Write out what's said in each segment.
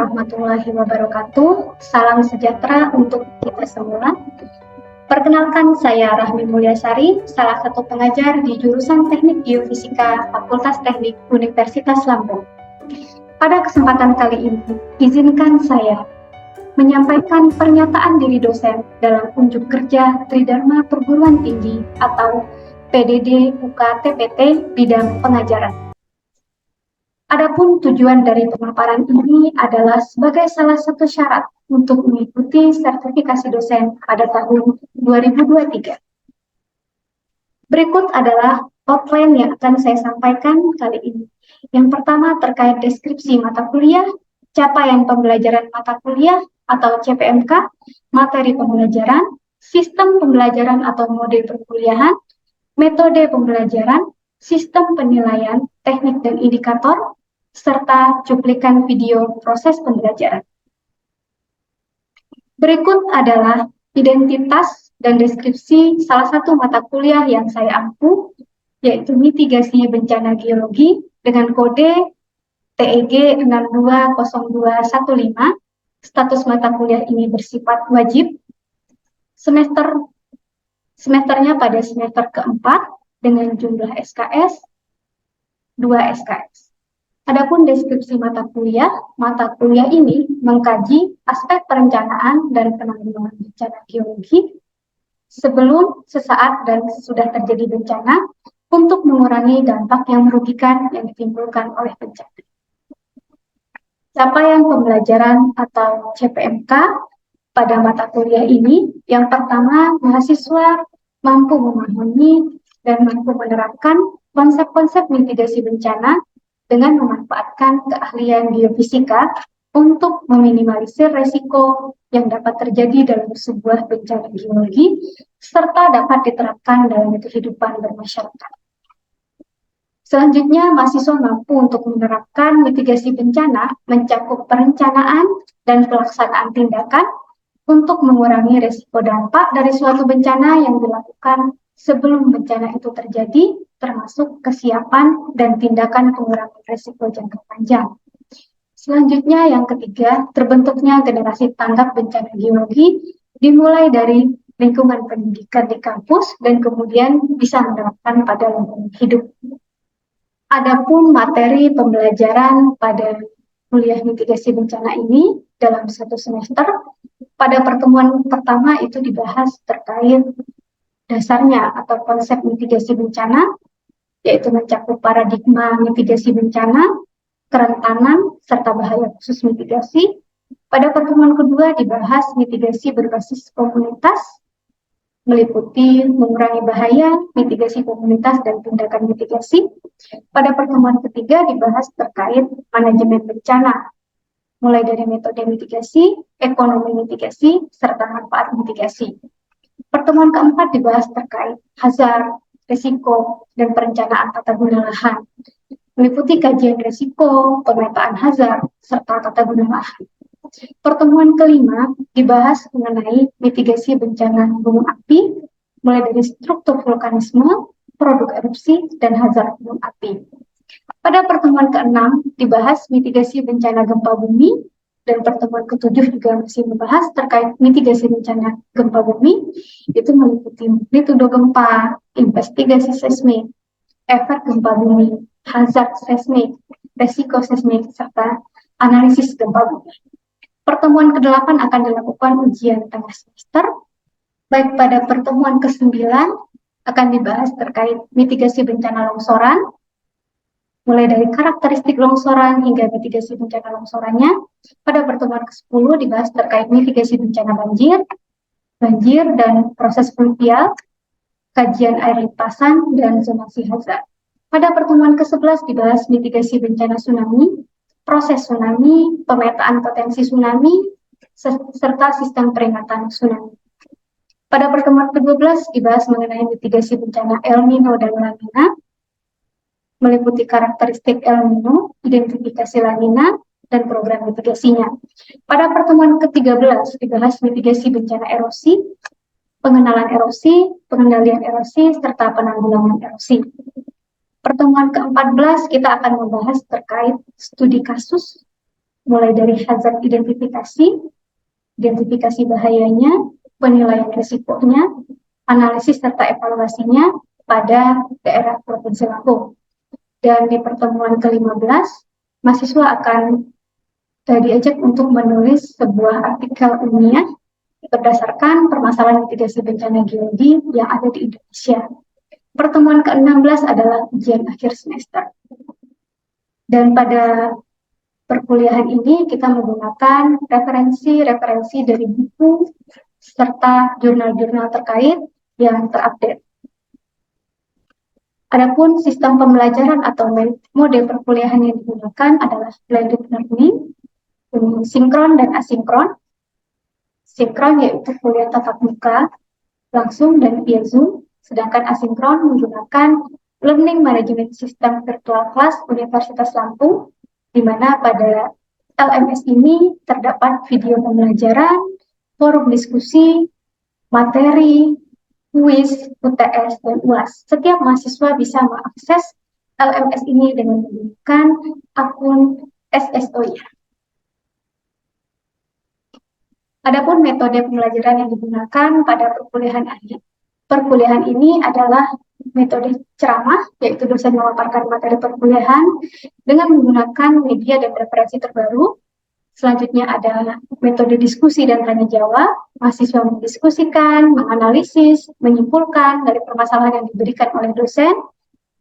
warahmatullahi wabarakatuh. Salam sejahtera untuk kita semua. Perkenalkan, saya Rahmi Mulyasari, salah satu pengajar di jurusan Teknik Geofisika Fakultas Teknik Universitas Lampung. Pada kesempatan kali ini, izinkan saya menyampaikan pernyataan diri dosen dalam unjuk kerja Tridharma Perguruan Tinggi atau PDD UK-TPT bidang pengajaran. Adapun tujuan dari pemaparan ini adalah sebagai salah satu syarat untuk mengikuti sertifikasi dosen pada tahun 2023. Berikut adalah outline yang akan saya sampaikan kali ini. Yang pertama terkait deskripsi mata kuliah, capaian pembelajaran mata kuliah atau CPMK, materi pembelajaran, sistem pembelajaran atau mode perkuliahan, metode pembelajaran, sistem penilaian, teknik dan indikator, serta cuplikan video proses pembelajaran. Berikut adalah identitas dan deskripsi salah satu mata kuliah yang saya ampu, yaitu mitigasi bencana geologi dengan kode TEG 620215. Status mata kuliah ini bersifat wajib. Semesternya pada semester keempat dengan jumlah SKS 2 SKS. Adapun deskripsi mata kuliah ini mengkaji aspek perencanaan dan penanggulangan bencana geologi sebelum, sesaat, dan sesudah terjadi bencana untuk mengurangi dampak yang merugikan yang ditimbulkan oleh bencana. Capaian pembelajaran atau CPMK pada mata kuliah ini, yang pertama, mahasiswa mampu memahami dan mampu menerapkan konsep-konsep mitigasi bencana dengan memanfaatkan keahlian geofisika untuk meminimalisir resiko yang dapat terjadi dalam sebuah bencana geologi, serta dapat diterapkan dalam kehidupan bermasyarakat. Selanjutnya, mahasiswa mampu untuk menerapkan mitigasi bencana mencakup perencanaan dan pelaksanaan tindakan untuk mengurangi resiko dampak dari suatu bencana yang dilakukan sebelum bencana itu terjadi, termasuk kesiapan dan tindakan pengurangan risiko jangka panjang. Selanjutnya, yang ketiga, terbentuknya generasi tanggap bencana geologi dimulai dari lingkungan pendidikan di kampus dan kemudian bisa menerapkan pada lingkungan hidup. Adapun materi pembelajaran pada kuliah mitigasi bencana ini dalam satu semester, pada pertemuan pertama itu dibahas terkait dasarnya atau konsep mitigasi bencana, yaitu mencakup paradigma mitigasi bencana, kerentanan, serta bahaya khusus mitigasi. Pada pertemuan kedua dibahas mitigasi berbasis komunitas, meliputi mengurangi bahaya, mitigasi komunitas, dan tindakan mitigasi. Pada pertemuan ketiga dibahas terkait manajemen bencana, mulai dari metode mitigasi, ekonomi mitigasi, serta manfaat mitigasi. Pertemuan keempat dibahas terkait hazard, risiko, dan perencanaan tata guna lahan, meliputi kajian risiko, pemetaan hazard, serta tata guna lahan. Pertemuan kelima dibahas mengenai mitigasi bencana gunung api, mulai dari struktur vulkanisme, produk erupsi, dan hazard gunung api. Pada pertemuan keenam dibahas mitigasi bencana gempa bumi, dan pertemuan ketujuh juga masih membahas terkait mitigasi bencana gempa bumi, itu meliputi magnitudo gempa, investigasi seismik, efek gempa bumi, hazard seismik, resiko seismik, serta analisis gempa bumi. Pertemuan ke-8 akan dilakukan ujian tengah semester. Baik pada pertemuan ke-9 akan dibahas terkait mitigasi bencana longsoran, mulai dari karakteristik longsoran hingga mitigasi bencana longsorannya. Pada pertemuan ke-10 dibahas terkait mitigasi bencana banjir dan proses fluvial, kajian air limpasan, dan zonasi hazard. Pada pertemuan ke-11 dibahas mitigasi bencana tsunami, proses tsunami, pemetaan potensi tsunami, serta sistem peringatan tsunami. Pada pertemuan ke-12 dibahas mengenai mitigasi bencana El Nino dan La Nina, meliputi karakteristik El Nino, identifikasi La Nina, dan program mitigasinya. Pada pertemuan ke-13 dibahas mitigasi bencana erosi, pengenalan erosi, pengendalian erosi, serta penanggulangan erosi. Pertemuan ke-14 kita akan membahas terkait studi kasus, mulai dari hazard identifikasi bahayanya, penilaian risikonya, analisis serta evaluasinya pada daerah Provinsi Lampung. Dan di pertemuan ke-15, mahasiswa akan diajak untuk menulis sebuah artikel ilmiah berdasarkan permasalahan mitigasi bencana geologi yang ada di Indonesia. Pertemuan ke-16 adalah ujian akhir semester. Dan pada perkuliahan ini kita menggunakan referensi dari buku serta jurnal-jurnal terkait yang terupdate. Adapun sistem pembelajaran atau mode perkuliahan yang digunakan adalah blended learning, sinkron dan asinkron. Sinkron yaitu kuliah tatap muka langsung dan via Zoom, sedangkan asinkron menggunakan Learning Management System Virtual Class Universitas Lampung, di mana pada LMS ini terdapat video pembelajaran, forum diskusi, materi, kuis, UTS, dan UAS. Setiap mahasiswa bisa mengakses LMS ini dengan menggunakan akun SSOI. Adapun metode pembelajaran yang digunakan pada perkuliahan ini adalah metode ceramah, yaitu dosen memaparkan materi perkuliahan dengan menggunakan media dan referensi terbaru. Selanjutnya ada metode diskusi dan tanya jawab. Mahasiswa mendiskusikan, menganalisis, menyimpulkan dari permasalahan yang diberikan oleh dosen.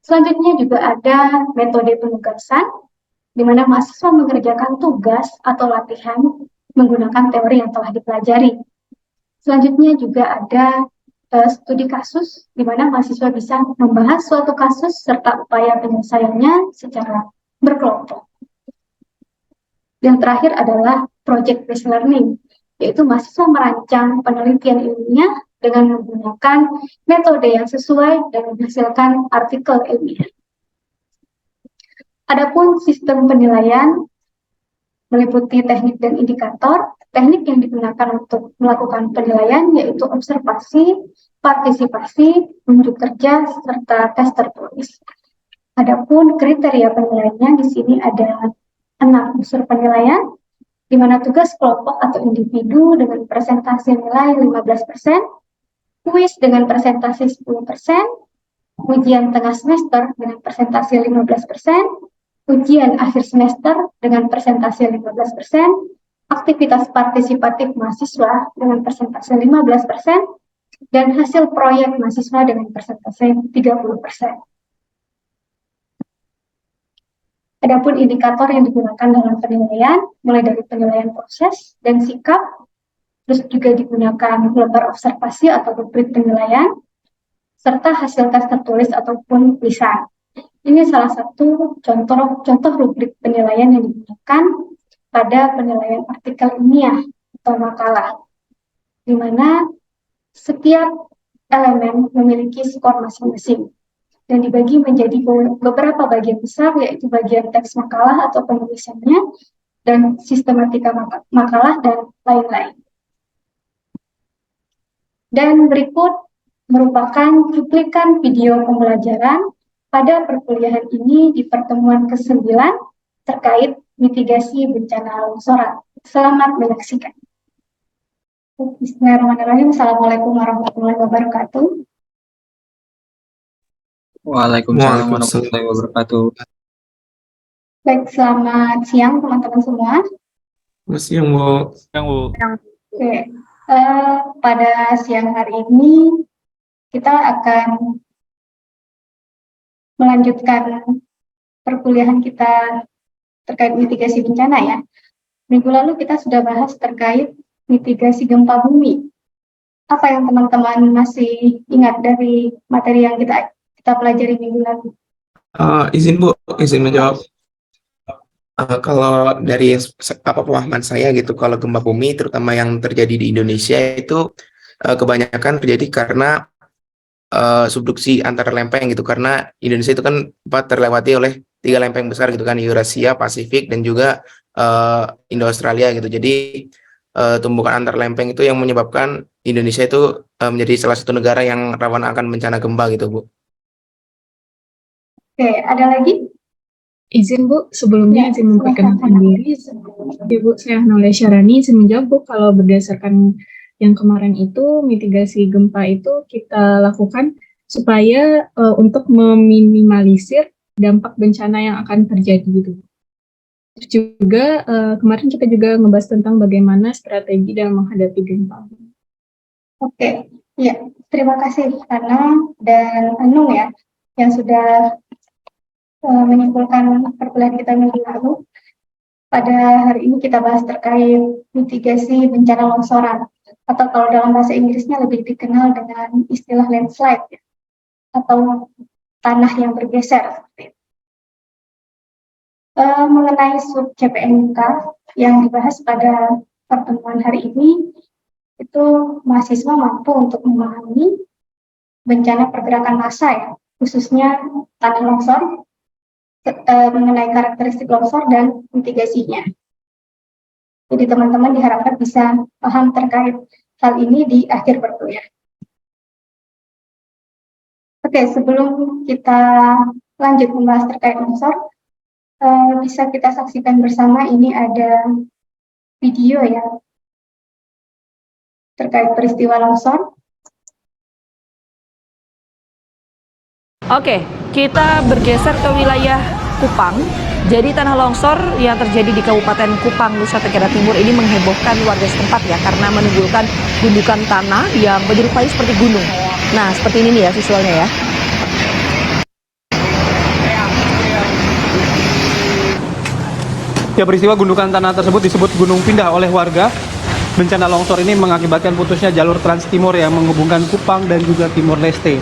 Selanjutnya juga ada metode penugasan, di mana mahasiswa mengerjakan tugas atau latihan menggunakan teori yang telah dipelajari. Selanjutnya juga ada studi kasus, di mana mahasiswa bisa membahas suatu kasus serta upaya penyelesaiannya secara berkelompok. Yang terakhir adalah project-based learning, yaitu mahasiswa merancang penelitian ilmiah dengan menggunakan metode yang sesuai dan menghasilkan artikel ilmiah. Adapun sistem penilaian meliputi teknik dan indikator. Teknik yang digunakan untuk melakukan penilaian yaitu observasi, partisipasi, unjuk kerja, serta tes tertulis. Adapun kriteria penilaiannya di sini ada 6 unsur penilaian, di mana tugas kelompok atau individu dengan presentasi nilai 15%, kuis dengan presentasi 10%, ujian tengah semester dengan presentasi 15%, ujian akhir semester dengan presentasi 15%, aktivitas partisipatif mahasiswa dengan presentasi 15%, dan hasil proyek mahasiswa dengan presentasi 30%. Adapun indikator yang digunakan dalam penilaian, mulai dari penilaian proses dan sikap, terus juga digunakan lembar observasi atau rubrik penilaian, serta hasil tes tertulis ataupun lisan. Ini salah satu contoh rubrik penilaian yang digunakan pada penilaian artikel ilmiah atau makalah, di mana setiap elemen memiliki skor masing-masing dan dibagi menjadi beberapa bagian besar, yaitu bagian teks makalah atau penulisannya, dan sistematika makalah, dan lain-lain. Dan berikut merupakan cuplikan video pembelajaran pada perkuliahan ini di pertemuan ke-9 terkait mitigasi bencana longsoran. Selamat menyaksikan. Bismillahirrahmanirrahim. Assalamualaikum warahmatullahi wabarakatuh. Waalaikumsalam warahmatullahi wabarakatuh. Baik, selamat siang teman-teman semua. Selamat siang, Bu. Oke, pada siang hari ini kita akan melanjutkan perkuliahan kita terkait mitigasi bencana ya. Minggu lalu kita sudah bahas terkait mitigasi gempa bumi. Apa yang teman-teman masih ingat dari materi yang kita pelajari minggu lalu? Izin Bu, izin menjawab. Kalau dari pemahaman saya gitu, kalau gempa bumi terutama yang terjadi di Indonesia itu kebanyakan terjadi karena subduksi antar lempeng gitu, karena Indonesia itu kan terlewati oleh 3 lempeng besar gitu kan, Eurasia, Pasifik, dan juga Indo-Australia gitu. Jadi tumbukan antar lempeng itu yang menyebabkan Indonesia itu menjadi salah satu negara yang rawan akan bencana gempa gitu, Bu. Oke, ada lagi? Izin Bu, sebelumnya Ya, izin silakan memperkenalkan Hana. diri. Ya Bu, saya Noleh Syarani. Izin menjawab Bu, kalau berdasarkan yang kemarin itu, mitigasi gempa itu kita lakukan supaya untuk meminimalisir dampak bencana yang akan terjadi gitu. Terus juga kemarin kita juga ngebahas tentang bagaimana strategi dalam menghadapi gempa. Oke, ya, terima kasih Hana dan Anung ya yang sudah menyimpulkan perkuliahan kita minggu lalu. Pada hari ini kita bahas terkait mitigasi bencana longsoran atau kalau dalam bahasa Inggrisnya lebih dikenal dengan istilah landslide ya, atau tanah yang bergeser. Mengenai sub CPNK yang dibahas pada pertemuan hari ini, itu mahasiswa mampu untuk memahami bencana pergerakan massa ya, khususnya tanah longsor, mengenai karakteristik longsor dan mitigasinya. Jadi teman-teman diharapkan bisa paham terkait hal ini di akhir perkuliahan. Oke, sebelum kita lanjut membahas terkait longsor, bisa kita saksikan bersama ini ada video ya terkait peristiwa longsor. Oke, kita bergeser ke wilayah Kupang. Jadi tanah longsor yang terjadi di Kabupaten Kupang, Nusa Tenggara Timur ini menghebohkan warga setempat ya, karena menimbulkan gundukan tanah yang menyerupai seperti gunung. Nah, seperti ini nih ya visualnya ya. Ya, peristiwa gundukan tanah tersebut disebut gunung pindah oleh warga. Bencana longsor ini mengakibatkan putusnya jalur Trans Timur yang menghubungkan Kupang dan juga Timor Leste.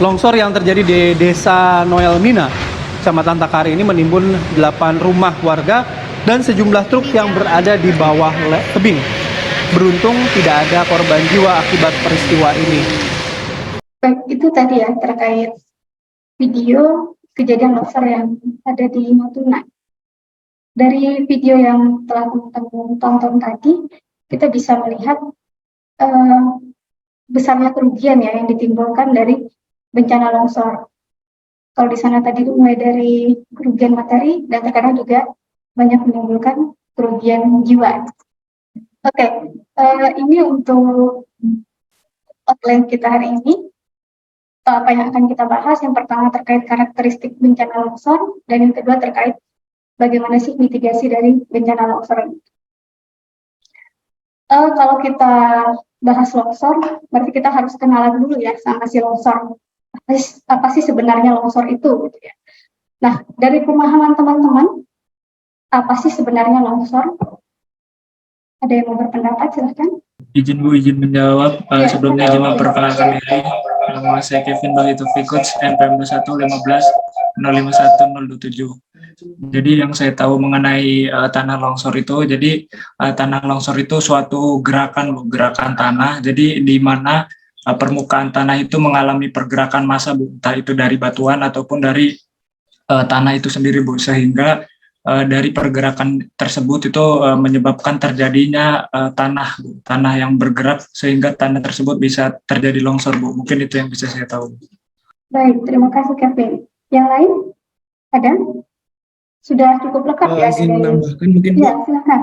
Longsor yang terjadi di Desa Noel Mina, Kecamatan Takari ini menimbun 8 rumah warga dan sejumlah truk yang berada di bawah tebing. Beruntung tidak ada korban jiwa akibat peristiwa ini. Baik, itu tadi ya terkait video kejadian longsor yang ada di Natuna. Dari video yang telah teman-teman tonton tadi, kita bisa melihat besarnya kerugian ya yang ditimbulkan dari bencana longsor. Kalau di sana tadi itu mulai dari kerugian materi dan terkadang juga banyak menimbulkan kerugian jiwa. Oke, ini untuk outline kita hari ini. Apa yang akan kita bahas? Yang pertama terkait karakteristik bencana longsor dan yang kedua terkait bagaimana sih mitigasi dari bencana longsor ini. Kalau kita bahas longsor, berarti kita harus kenalan dulu ya sama si longsor. Apa sih sebenarnya longsor itu? Gitu ya. Nah, dari pemahaman teman-teman, apa sih sebenarnya longsor? Ada yang mau berpendapat? Silahkan. Izin Bu, izin menjawab. Sebelumnya izin memperkenalkan diri. Nama saya Kevin Bagitovic, NPM 2115 Jadi yang saya tahu mengenai tanah longsor itu, jadi tanah longsor itu suatu gerakan, Bu, gerakan tanah. Jadi di mana permukaan tanah itu mengalami pergerakan massa, Bu, entah itu dari batuan ataupun dari tanah itu sendiri, Bu, sehingga dari pergerakan tersebut itu menyebabkan terjadinya tanah yang bergerak sehingga tanah tersebut bisa terjadi longsor, Bu. Mungkin itu yang bisa saya tahu. Baik, terima kasih Kevin. Yang lain ada? Sudah cukup lengkap ya? Izin menambahkan mungkin Bu. Ya, silakan.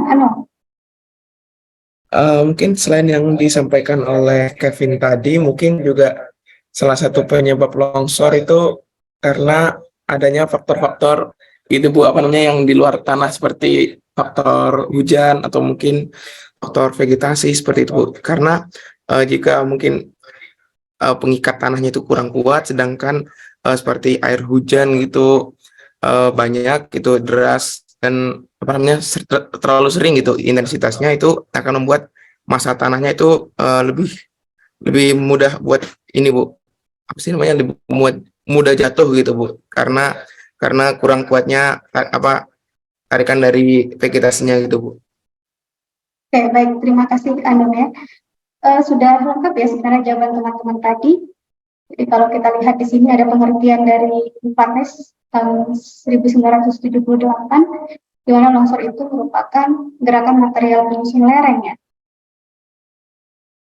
Mungkin selain yang disampaikan oleh Kevin tadi, mungkin juga salah satu penyebab longsor itu karena adanya faktor-faktor itu Bu, apa namanya, yang di luar tanah seperti faktor hujan atau mungkin faktor vegetasi seperti itu Bu. Karena jika mungkin pengikat tanahnya itu kurang kuat, sedangkan seperti air hujan gitu banyak gitu deras dan apa namanya terlalu sering gitu intensitasnya, itu akan membuat massa tanahnya itu lebih mudah buat ini Bu, apa sih namanya, lebih mudah jatuh gitu Bu, karena kurang kuatnya tarikan dari vegetasinya gitu Bu. Oke, baik, terima kasih Anum ya. Sudah lengkap ya sebenarnya jawaban teman-teman tadi. Jadi kalau kita lihat di sini ada pengertian dari Parnes tahun 1978, di mana longsor itu merupakan gerakan material penyusun lereng ya,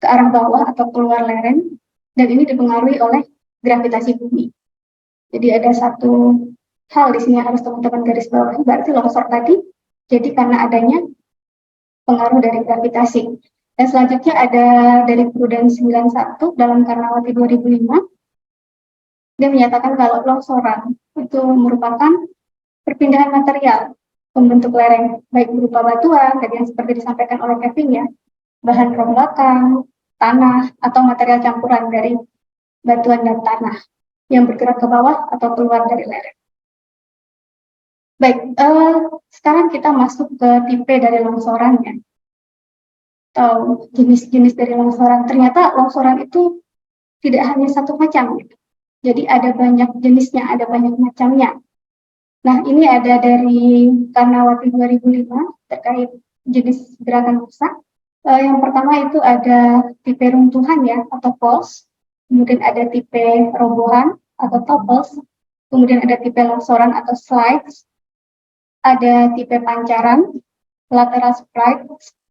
ke arah bawah atau keluar lereng, dan ini dipengaruhi oleh gravitasi bumi. Jadi ada satu hal di sini yang harus teman-teman garis bawahi, berarti longsor tadi jadi karena adanya pengaruh dari gravitasi. Dan selanjutnya ada dari Prudence 91 dalam Karnawati 2005, dia menyatakan kalau longsoran itu merupakan perpindahan material pembentuk lereng, baik berupa batuan, tadi yang seperti disampaikan oleh Kevin ya, bahan rombakan, tanah, atau material campuran dari batuan dan tanah yang bergerak ke bawah atau keluar dari lereng. Baik, sekarang kita masuk ke tipe dari longsorannya, atau jenis-jenis dari longsoran. Ternyata longsoran itu tidak hanya satu macam, gitu. Jadi ada banyak jenisnya, ada banyak macamnya. Nah, ini ada dari Karnawati 2005 terkait jenis gerakan rusak. Yang pertama itu ada tipe runtuhan ya, atau faults. Kemudian ada tipe robohan atau topples. Kemudian ada tipe longsoran atau slides. Ada tipe pancaran, lateral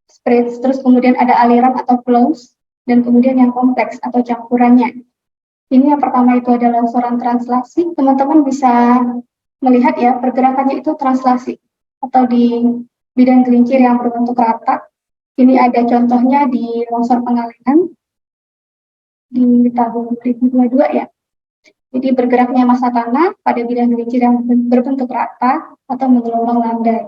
spreads, terus kemudian ada aliran atau flows, dan kemudian yang kompleks atau campurannya. Ini yang pertama itu ada longsoran translasi. Teman-teman bisa melihat ya, pergerakannya itu translasi atau di bidang gelincir yang berbentuk rata. Ini ada contohnya di longsor Pengalengan di tahun 2022 ya. Jadi bergeraknya massa tanah pada bidang gelincir yang berbentuk rata atau menggelombang landai.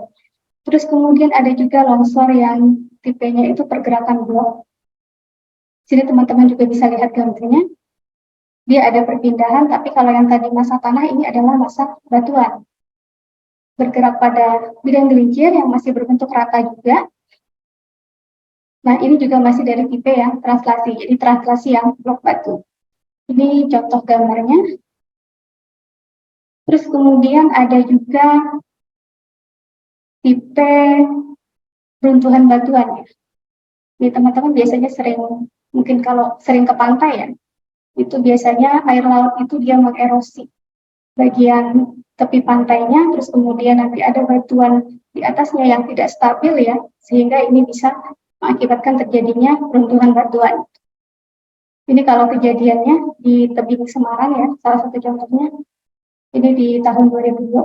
Terus kemudian ada juga longsor yang tipenya itu pergerakan blok. Sini teman-teman juga bisa lihat gambarnya. Dia ada perpindahan, tapi kalau yang tadi massa tanah ini adalah massa batuan. Bergerak pada bidang gelincir yang masih berbentuk rata juga. Nah, ini juga masih dari tipe yang translasi, jadi translasi yang blok batu. Ini contoh gambarnya. Terus kemudian ada juga tipe runtuhan batuan ya. Jadi teman-teman biasanya sering, mungkin kalau sering ke pantai ya, itu biasanya air laut itu dia mengerosi bagian tepi pantainya, terus kemudian nanti ada batuan di atasnya yang tidak stabil ya, sehingga ini bisa mengakibatkan terjadinya runtuhan batuan. Ini kalau kejadiannya di tebing Semarang ya, salah satu contohnya. Ini di tahun 2020.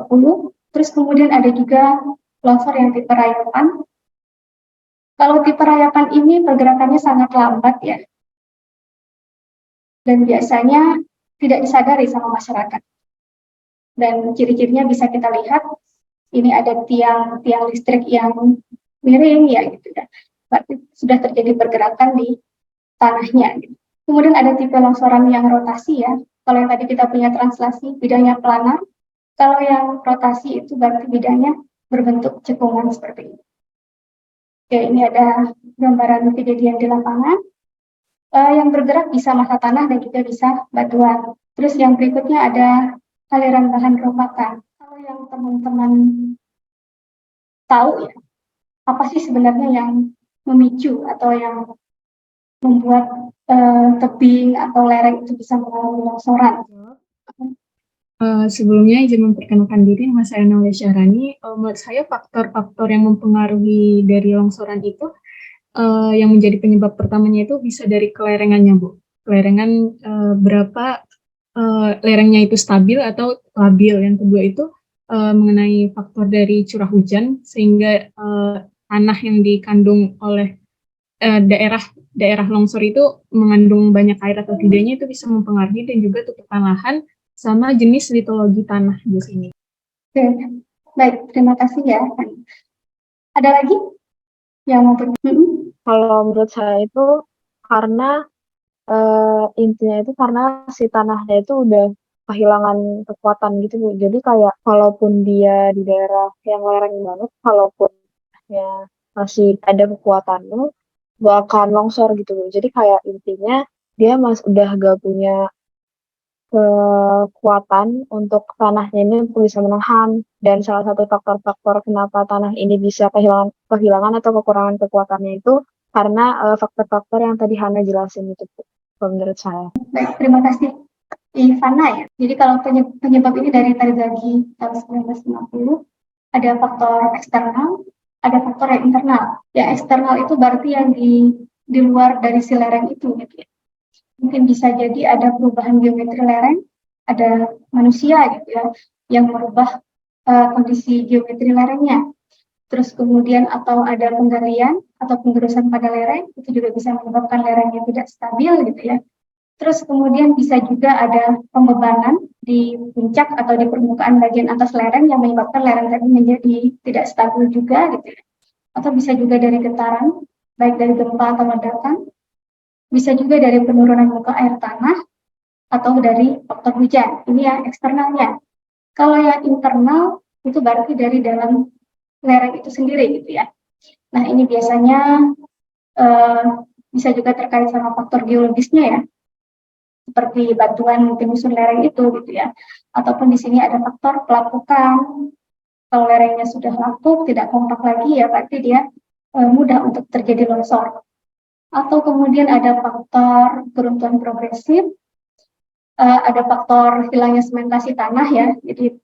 Terus kemudian ada juga longsor yang tipe rayapan. Kalau tipe rayapan ini pergerakannya sangat lambat ya. Dan biasanya tidak disadari sama masyarakat. Dan ciri-cirinya bisa kita lihat, ini ada tiang listrik yang miring ya gitu ya. Berarti sudah terjadi pergerakan di tanahnya. Gitu. Kemudian ada tipe longsoran yang rotasi ya. Kalau yang tadi kita punya translasi, bidangnya planar. Kalau yang rotasi itu berarti bidangnya berbentuk cekungan seperti ini. Oke, ini ada gambaran kejadian di lapangan. Yang bergerak bisa massa tanah dan juga bisa batuan. Terus yang berikutnya ada aliran bahan rombakan. Kalau yang teman-teman tahu ya, apa sih sebenarnya yang memicu atau yang membuat tebing atau lereng itu bisa mengalami longsoran? Sebelumnya izin memperkenalkan diri, nama saya Naulia Syahrani. Menurut saya faktor-faktor yang mempengaruhi dari longsoran itu yang menjadi penyebab pertamanya itu bisa dari kelerengannya, Bu. Kelerengan berapa lerengnya itu stabil atau labil. Yang kedua itu mengenai faktor dari curah hujan, sehingga tanah yang dikandung oleh daerah longsor itu mengandung banyak air atau tidaknya itu bisa mempengaruhi, dan juga tutupan lahan sama jenis litologi tanah di sini. Oke, baik, terima kasih ya. Ada lagi yang mau Kalau menurut saya itu karena intinya itu karena si tanahnya itu udah kehilangan kekuatan gitu Bu. Jadi kayak kalaupun dia di daerah yang lereng banget, kalaupun ya masih ada kekuatannya, akan longsor gitu Bu. Jadi kayak intinya dia udah gak punya kekuatan untuk tanahnya ini bisa menahan, dan salah satu faktor-faktor kenapa tanah ini bisa kehilangan atau kekurangan kekuatannya itu karena faktor-faktor yang tadi Hana jelasin itu Bu, menurut saya. Baik, terima kasih Ivana ya. Jadi kalau penyebab ini dari Tarizagi tahun 1950, ada faktor eksternal, ada faktor yang internal. Ya eksternal itu berarti yang di luar dari si lereng itu gitu ya. Mungkin bisa jadi ada perubahan geometri lereng, ada manusia gitu ya, yang merubah kondisi geometri lerengnya. Terus kemudian atau ada penggalian atau penggerusan pada lereng, itu juga bisa menyebabkan lerengnya tidak stabil gitu ya. Terus kemudian bisa juga ada pembebanan di puncak atau di permukaan bagian atas lereng yang menyebabkan lereng tadi menjadi tidak stabil juga gitu ya. Atau bisa juga dari getaran, baik dari gempa atau ledakan, bisa juga dari penurunan muka air tanah atau dari faktor hujan. Ini yang eksternalnya. Kalau yang internal itu berarti dari dalam lereng itu sendiri gitu ya. Nah ini biasanya bisa juga terkait sama faktor geologisnya ya, seperti batuan penyusun lereng itu gitu ya. Ataupun di sini ada faktor pelapukan. Kalau lerengnya sudah lapuk, tidak kompak lagi ya, berarti dia mudah untuk terjadi longsor. Atau kemudian ada faktor keruntuhan progresif, ada faktor hilangnya sementasi tanah ya, jadi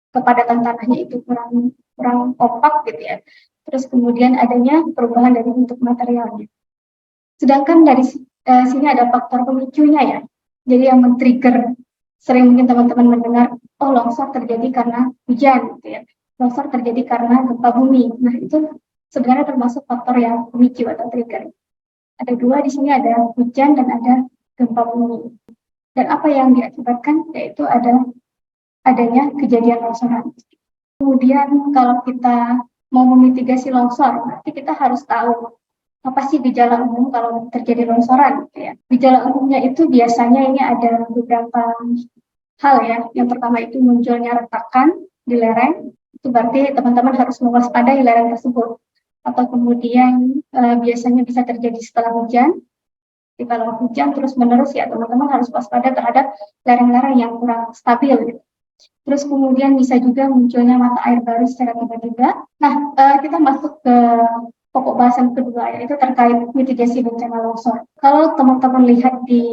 kepadatan tanahnya itu kurang kompak gitu ya. Terus kemudian adanya perubahan dari bentuk materialnya. Sedangkan dari sini ada faktor pemicunya ya. Jadi yang men-trigger, sering mungkin teman-teman mendengar, oh longsor terjadi karena hujan gitu ya. Longsor terjadi karena gempa bumi. Nah itu sebenarnya termasuk faktor yang pemicu atau trigger. Ada dua di sini, ada hujan dan ada gempa bumi. Dan apa yang diakibatkan yaitu adanya kejadian longsoran. Kemudian kalau kita mau memitigasi longsor, berarti kita harus tahu apa sih gejala umum kalau terjadi longsoran gitu ya. Gejala umumnya itu biasanya ini ada beberapa hal ya. Yang pertama itu munculnya retakan di lereng. Itu berarti teman-teman harus mewaspadai lereng tersebut. Atau kemudian biasanya bisa terjadi setelah hujan. Jadi kalau hujan terus-menerus ya teman-teman harus waspada terhadap lereng-lereng yang kurang stabil gitu. Terus kemudian bisa juga munculnya mata air baru secara tiba-tiba. Nah, kita masuk ke pokok bahasan kedua, yaitu terkait mitigasi bencana longsor. Kalau teman-teman lihat di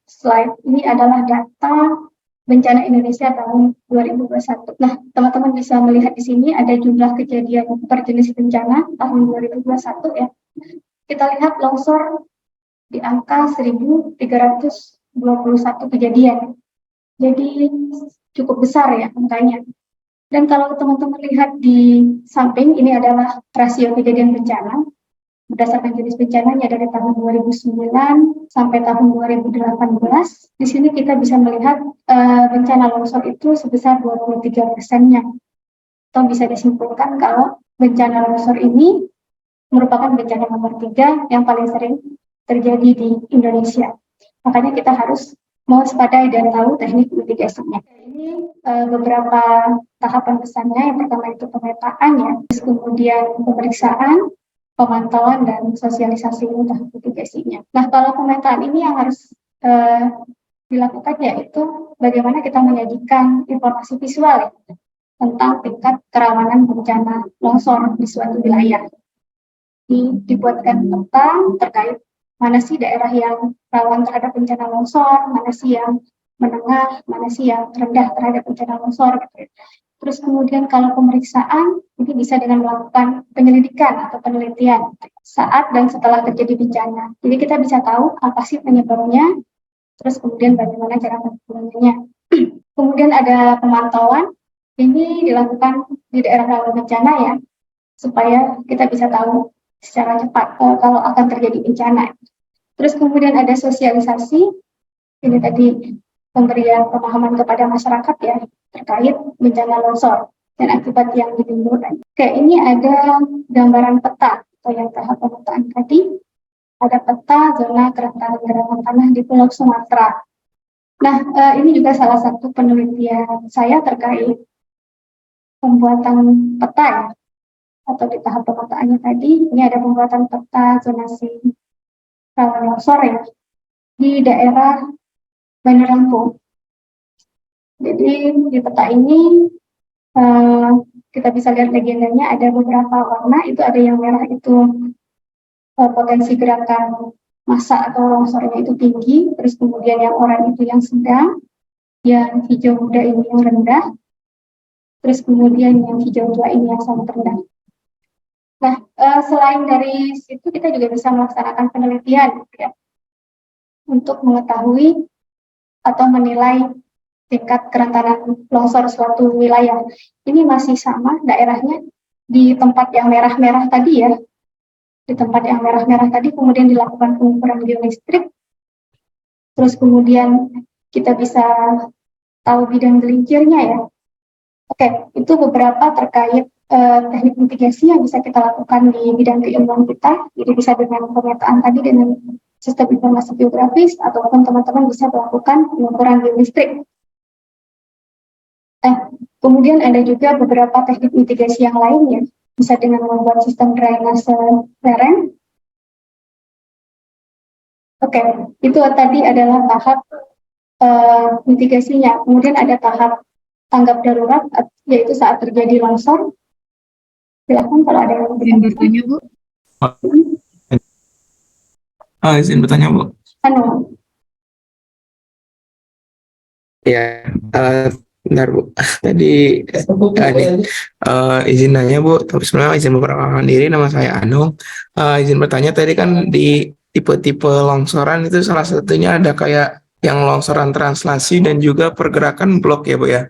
slide, ini adalah data bencana Indonesia tahun 2021. Nah, teman-teman bisa melihat di sini ada jumlah kejadian per jenis bencana tahun 2021 ya. Kita lihat longsor di angka 1.321 kejadian. Jadi cukup besar ya angkanya. Dan kalau teman-teman lihat di samping, ini adalah rasio kejadian bencana. Berdasarkan jenis bencananya dari tahun 2009 sampai tahun 2018. Di sini kita bisa melihat bencana longsor itu sebesar 23%-nya. Atau bisa disimpulkan kalau bencana longsor ini merupakan bencana nomor 3 yang paling sering terjadi di Indonesia. Makanya kita harus mewaspadai dan tahu teknik mitigasinya. Ini beberapa tahapan pesannya. Yang pertama itu pemetaan ya, terus kemudian pemeriksaan, pemantauan dan sosialisasi tahap mitigasinya. Nah, kalau pemetaan ini yang harus dilakukan yaitu bagaimana kita menyajikan informasi visual ya, tentang tingkat kerawanan bencana longsor di suatu wilayah. Dibuatkan peta terkait mana sih daerah yang rawan terhadap bencana longsor, mana sih yang menengah, mana sih yang rendah terhadap bencana longsor. Gitu. Terus kemudian kalau pemeriksaan, ini bisa dengan melakukan penyelidikan atau penelitian saat dan setelah terjadi bencana. Jadi kita bisa tahu apa sih penyebabnya, terus kemudian bagaimana cara penanggulangannya. Kemudian ada pemantauan, ini dilakukan di daerah rawan bencana ya, supaya kita bisa tahu secara cepat kalau akan terjadi bencana. Terus kemudian ada sosialisasi, ini tadi pemberian pemahaman kepada masyarakat ya terkait bencana longsor dan akibat yang ditimbulkan. Oke, ini ada gambaran peta atau yang tahap pemetaan tadi. Ada peta zona kerentanan gerakan tanah di Pulau Sumatera. Nah, ini juga salah satu penelitian saya terkait pembuatan peta ya, atau di tahap pemetaannya tadi, ini ada pembuatan peta zonasi rawan longsor ya, di daerah Bandar Lampung. Jadi di peta ini kita bisa lihat legendanya ada beberapa warna, itu ada yang merah itu potensi gerakan massa atau longsornya itu tinggi, terus kemudian yang oranye itu yang sedang, yang hijau muda ini yang rendah, terus kemudian yang hijau tua ini yang sangat rendah. Nah, selain dari situ kita juga bisa melaksanakan penelitian ya, untuk mengetahui atau menilai tingkat kerentanan longsor suatu wilayah. Ini masih sama daerahnya di tempat yang merah-merah tadi ya. Di tempat yang merah-merah tadi kemudian dilakukan pengukuran geolistrik, terus kemudian kita bisa tahu bidang gelincirnya ya. Oke, itu beberapa terkait teknik mitigasi yang bisa kita lakukan di bidang keilmuan kita. Jadi bisa dengan pemetaan tadi dengan sistem informasi geografis, ataupun teman-teman bisa melakukan pengukuran geolistrik. Kemudian ada juga beberapa teknik mitigasi yang lainnya, bisa dengan membuat sistem drainase lereng. Oke, itu tadi adalah tahap mitigasinya. Kemudian ada tahap tanggap darurat, yaitu saat terjadi longsor. Silakan kalau ada yang Izin bertanya, Bu. Izin bertanya, Bu. Ya, benar Bu. Tadi izin nanya Bu, tapi sebenarnya izin memperkenalkan diri, nama saya Anung. Izin bertanya, tadi kan di tipe-tipe longsoran itu salah satunya ada kayak yang longsoran translasi dan juga pergerakan blok ya Bu ya.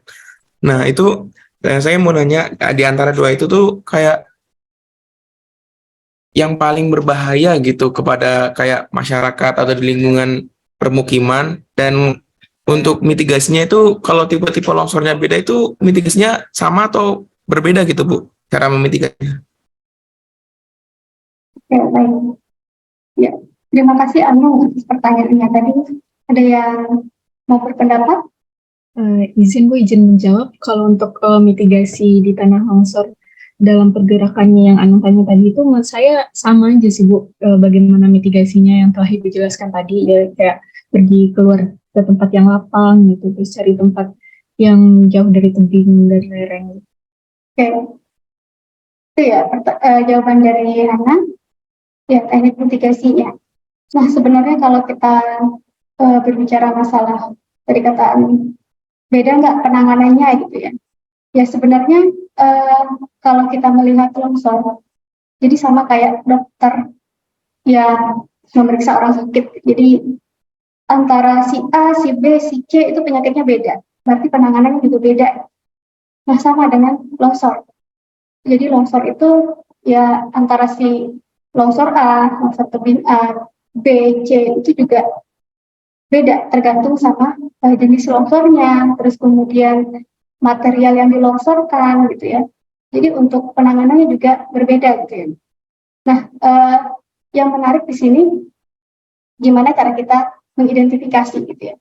Nah itu saya mau nanya, di antara dua itu tuh kayak yang paling berbahaya gitu kepada kayak masyarakat atau di lingkungan permukiman, dan untuk mitigasinya itu kalau tipe-tipe longsornya beda itu mitigasinya sama atau berbeda gitu Bu, cara memitigasinya? Oke, baik. Ya, terima kasih Anu atas pertanyaannya tadi. Ada yang mau berpendapat? Izin menjawab. Kalau untuk mitigasi di tanah longsor dalam pergerakannya yang Anu tanya tadi itu, menurut saya sama aja sih Bu. Bagaimana mitigasinya yang telah Ibu jelaskan tadi, ya kayak pergi keluar ke tempat yang lapang gitu, terus cari tempat yang jauh dari tebing dan lereng. Oke, itu ya jawaban dari Hana. Ya, teknik mitigasinya. Nah, sebenarnya kalau kita berbicara masalah dari kata beda nggak penanganannya gitu ya. Ya sebenarnya kalau kita melihat longsor, jadi sama kayak dokter yang memeriksa orang sakit. Jadi antara si A, si B, si C itu penyakitnya beda. Berarti penanganannya juga beda. Nah, sama dengan longsor. Jadi longsor itu ya antara si longsor A, longsor tebing A, B, C itu juga beda tergantung sama jenis longsornya, terus kemudian material yang dilongsorkan gitu ya. Jadi untuk penanganannya juga berbeda gitu ya. Nah, yang menarik di sini gimana cara kita mengidentifikasi gitu ya.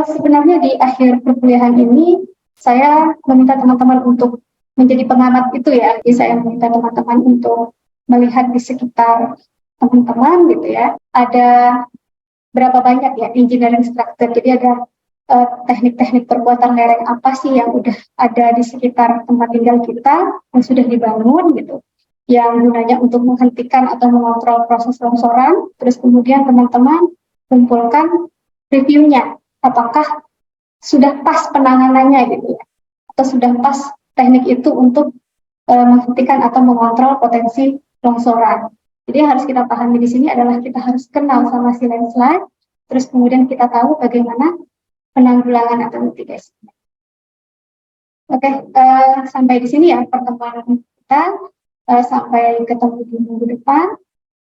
Sebenarnya di akhir perkuliahan ini saya meminta teman-teman untuk menjadi pengamat itu ya. Jadi saya meminta teman-teman untuk melihat di sekitar teman-teman gitu ya. Ada berapa banyak ya engineering structure. Jadi ada teknik-teknik perbuatan lereng apa sih yang udah ada di sekitar tempat tinggal kita yang sudah dibangun gitu, yang gunanya untuk menghentikan atau mengontrol proses longsoran. Terus kemudian teman-teman kumpulkan reviewnya, apakah sudah pas penanganannya gitu ya, atau sudah pas teknik itu untuk menghentikan atau mengontrol potensi longsoran. Jadi yang harus kita pahami di sini adalah kita harus kenal sama si landslide, terus kemudian kita tahu bagaimana penanggulangan atau mitigasi. Oke, sampai di sini ya pertemuan kita. Sampai ketemu di minggu depan.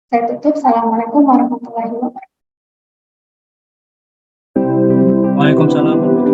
Saya tutup. Assalamualaikum warahmatullahi wabarakatuh. Waalaikumsalam.